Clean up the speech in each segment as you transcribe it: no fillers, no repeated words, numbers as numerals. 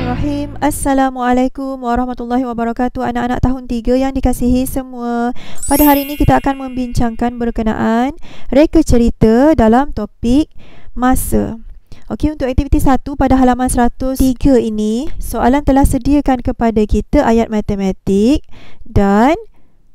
Bismillahirrahmanirrahim. Assalamualaikum warahmatullahi wabarakatuh. Anak-anak tahun 3 yang dikasihi semua. Pada hari ini kita akan membincangkan berkenaan reka cerita dalam topik masa. Okey, untuk aktiviti 1 pada halaman 103 ini, soalan telah sediakan kepada kita ayat matematik dan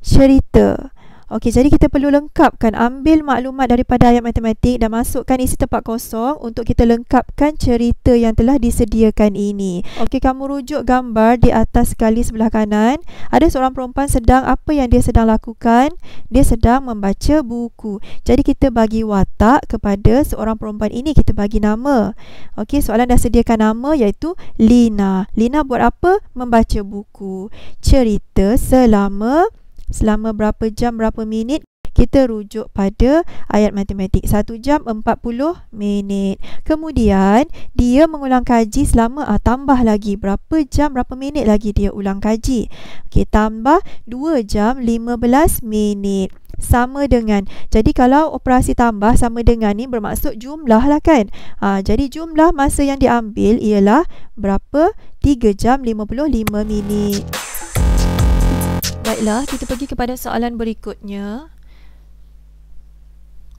cerita. Okey, jadi kita perlu lengkapkan, ambil maklumat daripada ayat matematik dan masukkan isi tempat kosong untuk kita lengkapkan cerita yang telah disediakan ini. Okey, kamu rujuk gambar di atas sekali sebelah kanan. Ada seorang perempuan sedang, apa yang dia sedang lakukan? Dia sedang membaca buku. Jadi kita bagi watak kepada seorang perempuan ini, kita bagi nama. Okey, soalan dah sediakan nama iaitu Lina. Lina buat apa? Membaca buku. Cerita selama berapa jam, berapa minit? Kita rujuk pada ayat matematik. 1 jam 40 minit. Kemudian dia mengulang kaji selama tambah lagi berapa jam, berapa minit lagi dia ulang kaji. Okey, tambah 2 jam 15 minit. Sama dengan, jadi kalau operasi tambah sama dengan ni bermaksud jumlah lah kan. Jadi jumlah masa yang diambil ialah berapa? 3 jam 55 minit. Baiklah, kita pergi kepada soalan berikutnya.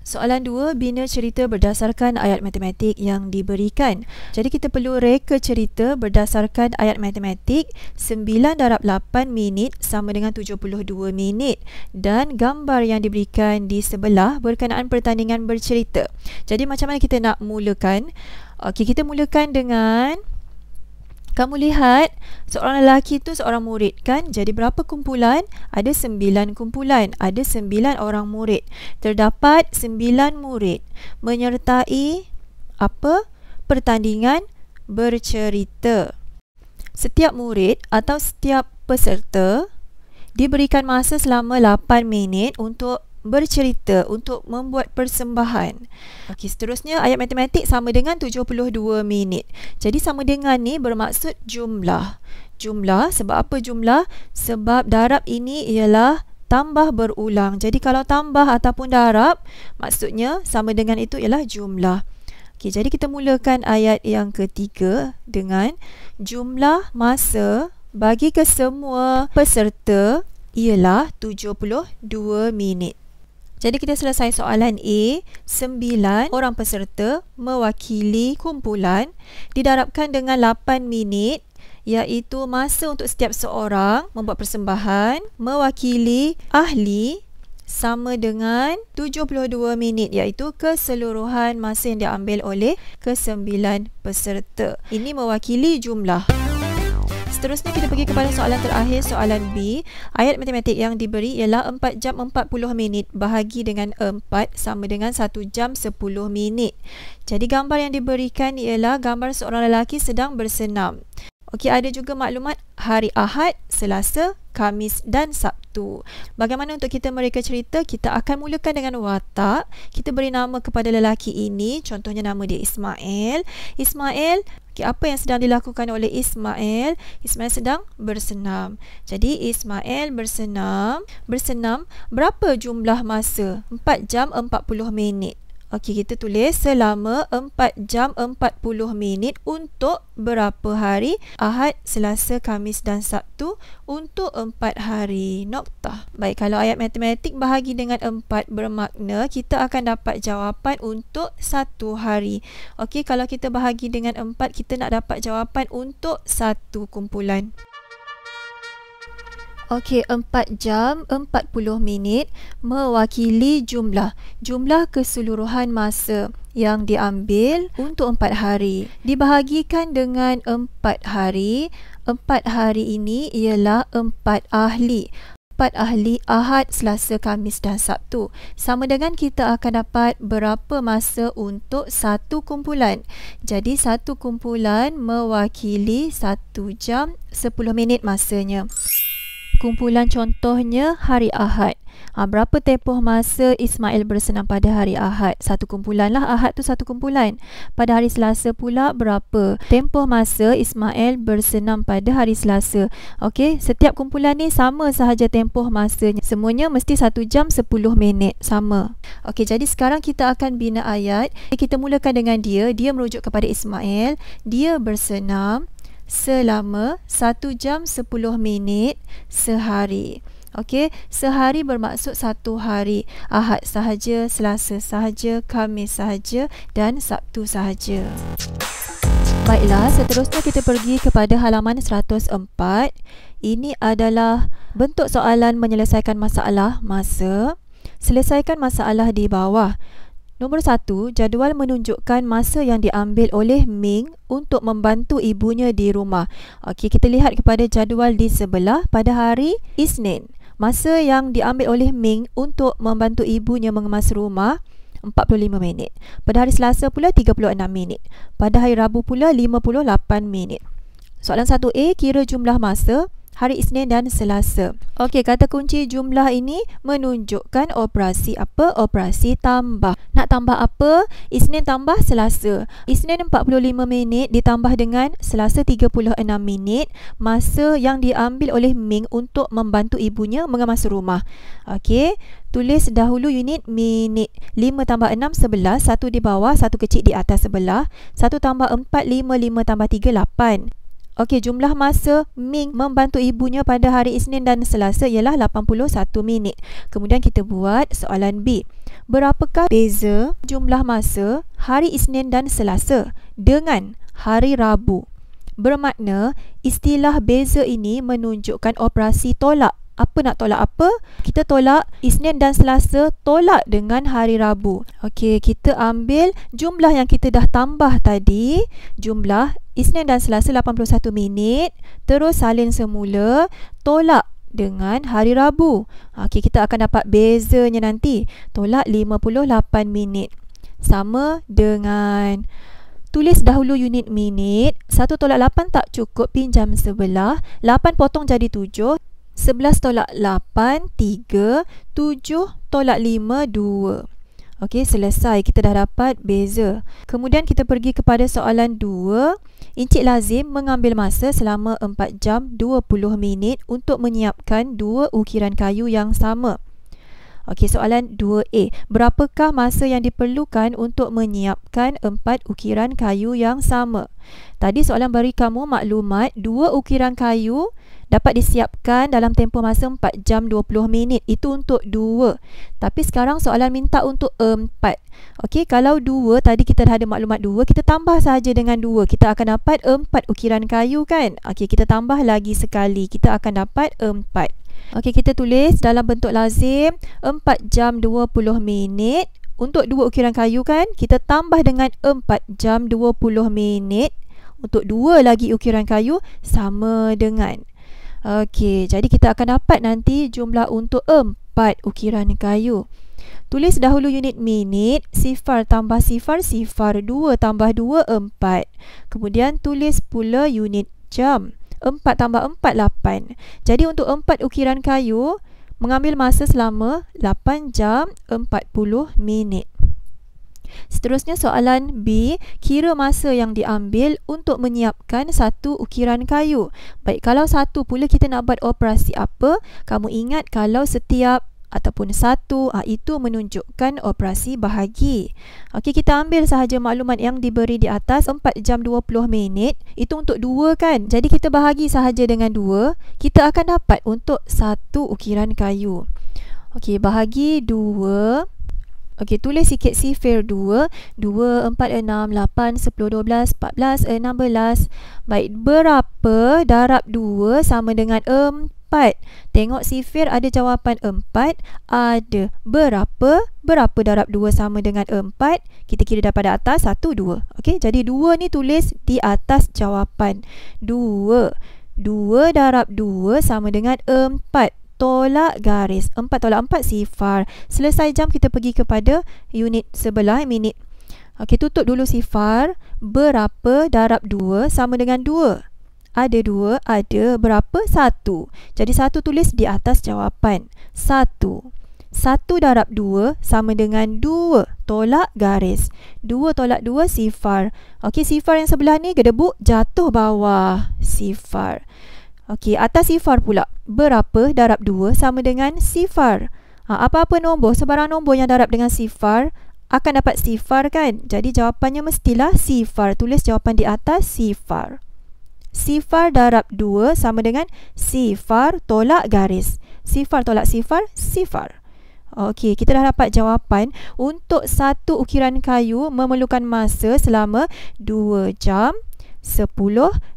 Soalan 2, bina cerita berdasarkan ayat matematik yang diberikan. Jadi kita perlu reka cerita berdasarkan ayat matematik. 9 darab 8 minit sama dengan 72 minit. Dan gambar yang diberikan di sebelah berkenaan pertandingan bercerita. Jadi macam mana kita nak mulakan? Okey, kita mulakan dengan, kamu lihat seorang lelaki tu seorang murid kan? Jadi berapa kumpulan? Ada 9 kumpulan. Ada 9 orang murid. Terdapat 9 murid menyertai apa? Pertandingan bercerita. Setiap murid atau setiap peserta diberikan masa selama 8 minit untuk bercerita, untuk membuat persembahan. Okey, seterusnya ayat matematik sama dengan 72 minit. Jadi sama dengan ni bermaksud jumlah. Jumlah, sebab apa jumlah? Sebab darab ini ialah tambah berulang. Jadi kalau tambah ataupun darab, maksudnya sama dengan itu ialah jumlah. Okey, jadi kita mulakan ayat yang ketiga dengan jumlah masa bagi kesemua peserta ialah 72 minit. Jadi kita selesai soalan A. 9 orang peserta mewakili kumpulan didarabkan dengan 8 minit, iaitu masa untuk setiap seorang membuat persembahan mewakili ahli sama dengan 72 minit, iaitu keseluruhan masa yang diambil oleh ke-9 peserta. Ini mewakili jumlah. Seterusnya kita pergi kepada soalan terakhir, soalan B. Ayat matematik yang diberi ialah 4 jam 40 minit bahagi dengan 4 sama dengan 1 jam 10 minit. Jadi gambar yang diberikan ialah gambar seorang lelaki sedang bersenam. Okey, ada juga maklumat hari Ahad, Selasa, Khamis dan Sabtu. Bagaimana untuk kita mereka cerita? Kita akan mulakan dengan watak. Kita beri nama kepada lelaki ini. Contohnya nama dia Ismail. Ismail, okay, apa yang sedang dilakukan oleh Ismail? Ismail sedang bersenam. Jadi Ismail bersenam. Berapa jumlah masa? 4 jam 40 minit. Okey, kita tulis selama 4 jam 40 minit untuk berapa hari? Ahad, Selasa, Khamis dan Sabtu, untuk 4 hari. Noktah. Baik, kalau ayat matematik bahagi dengan 4 bermakna kita akan dapat jawapan untuk 1 hari. Okey, kalau kita bahagi dengan 4, kita nak dapat jawapan untuk 1 kumpulan. Okey, 4 jam 40 minit mewakili jumlah keseluruhan masa yang diambil untuk 4 hari. Dibahagikan dengan 4 hari. 4 hari ini ialah 4 ahli. 4 ahli Ahad, Selasa, Khamis dan Sabtu. Sama dengan kita akan dapat berapa masa untuk 1 kumpulan. Jadi 1 kumpulan mewakili 1 jam 10 minit masanya. Kumpulan contohnya hari Ahad. Berapa tempoh masa Ismail bersenam pada hari Ahad? 1 kumpulan lah, Ahad tu 1 kumpulan. Pada hari Selasa pula berapa tempoh masa Ismail bersenam pada hari Selasa? Okey, setiap kumpulan ni sama sahaja tempoh masanya. Semuanya mesti 1 jam 10 minit, sama. Okey, jadi sekarang kita akan bina ayat. Kita mulakan dengan dia merujuk kepada Ismail. Dia bersenam selama 1 jam 10 minit sehari. Okey, sehari bermaksud satu hari. Ahad sahaja, Selasa sahaja, Khamis sahaja dan Sabtu sahaja. Baiklah, seterusnya kita pergi kepada halaman 104. Ini adalah bentuk soalan menyelesaikan masalah masa. Selesaikan masalah di bawah. Nombor 1, jadual menunjukkan masa yang diambil oleh Ming untuk membantu ibunya di rumah. Okey, kita lihat kepada jadual di sebelah pada hari Isnin. Masa yang diambil oleh Ming untuk membantu ibunya mengemas rumah 45 minit. Pada hari Selasa pula 36 minit. Pada hari Rabu pula 58 minit. Soalan 1A, kira jumlah masa hari Isnin dan Selasa. Okey, kata kunci jumlah ini menunjukkan operasi apa? Operasi tambah. Nak tambah apa? Isnin tambah Selasa. Isnin 45 minit ditambah dengan Selasa 36 minit. Masa yang diambil oleh Ming untuk membantu ibunya mengemas rumah. Okey, tulis dahulu unit minit. 5 tambah 6, 11. 1 di bawah, 1 kecil di atas sebelah. 1 tambah 4, 5. 5 tambah 3, 8. Okey, jumlah masa Ming membantu ibunya pada hari Isnin dan Selasa ialah 81 minit. Kemudian kita buat soalan B. Berapakah beza jumlah masa hari Isnin dan Selasa dengan hari Rabu? Bermakna istilah beza ini menunjukkan operasi tolak. Apa nak tolak apa? Kita tolak Isnin dan Selasa, tolak dengan hari Rabu. Okey, kita ambil jumlah yang kita dah tambah tadi. Jumlah Isnin dan Selasa 81 minit. Terus salin semula, tolak dengan hari Rabu. Okey, kita akan dapat bezanya nanti. Tolak 58 minit. Sama dengan... Tulis dahulu unit minit. 1 tolak 8 tak cukup, pinjam sebelah. 8 potong jadi 7. 11 tolak 8, 3. 7 tolak 5, 2. Okey, selesai. Kita dah dapat beza. Kemudian kita pergi kepada soalan 2. Encik Lazim mengambil masa selama 4 jam 20 minit untuk menyiapkan 2 ukiran kayu yang sama. Okey, soalan 2A. Berapakah masa yang diperlukan untuk menyiapkan 4 ukiran kayu yang sama? Tadi soalan beri kamu maklumat 2 ukiran kayu dapat disiapkan dalam tempoh masa 4 jam 20 minit. Itu untuk 2. Tapi sekarang soalan minta untuk 4. Okey, kalau 2, tadi kita dah ada maklumat 2, kita tambah saja dengan 2. Kita akan dapat 4 ukiran kayu kan? Okey, kita tambah lagi sekali. Kita akan dapat 4. Okey, kita tulis dalam bentuk lazim 4 jam 20 minit. Untuk 2 ukiran kayu kan? Kita tambah dengan 4 jam 20 minit. Untuk 2 lagi ukiran kayu sama dengan. Okey, jadi kita akan dapat nanti jumlah untuk 4 ukiran kayu. Tulis dahulu unit minit. Sifar tambah sifar, sifar. 2 tambah 2, 4. Kemudian tulis pula unit jam. 4 tambah 4, 8. Jadi untuk 4 ukiran kayu mengambil masa selama 8 jam 40 minit. Seterusnya soalan B, kira masa yang diambil untuk menyiapkan 1 ukiran kayu. Baik, kalau 1 pula kita nak buat operasi apa? Kamu ingat kalau setiap ataupun 1, itu menunjukkan operasi bahagi. Okey, kita ambil sahaja maklumat yang diberi di atas 4 jam 20 minit. Itu untuk 2 kan? Jadi kita bahagi sahaja dengan 2. Kita akan dapat untuk 1 ukiran kayu. Okey, bahagi 2. Okey, tulis sikit sifir 2. 2, 4, 6, 8, 10, 12, 14, 16. Baik, berapa darab 2 sama dengan 4? Tengok sifir ada jawapan 4. Ada berapa? Berapa darab 2 sama dengan 4? Kita kira daripada atas 1, 2. Okey, jadi 2 ni tulis di atas jawapan. 2. 2 darab 2 sama dengan 4. Tolak garis. 4 tolak 4, sifar. Selesai jam, kita pergi kepada unit sebelah, minit. Okey, tutup dulu sifar. Berapa darab 2 sama dengan 2? Ada 2, ada berapa? 1. Jadi 1 tulis di atas jawapan. 1. 1 darab 2 sama dengan 2. Tolak garis. 2 tolak 2, sifar. Okey, sifar yang sebelah ni gedebuk jatuh bawah. Sifar. Okey, atas sifar pula. Berapa darab 2 sama dengan sifar? Apa-apa nombor, sebarang nombor yang darab dengan sifar akan dapat sifar kan? Jadi jawapannya mestilah sifar. Tulis jawapan di atas, sifar. Sifar darab 2 sama dengan sifar tolak garis. Sifar tolak sifar, sifar. Okey, kita dah dapat jawapan. Untuk satu ukiran kayu memerlukan masa selama 2 jam 10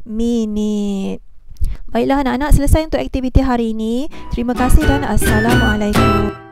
minit. Baiklah anak-anak, selesai untuk aktiviti hari ini. Terima kasih dan Assalamualaikum.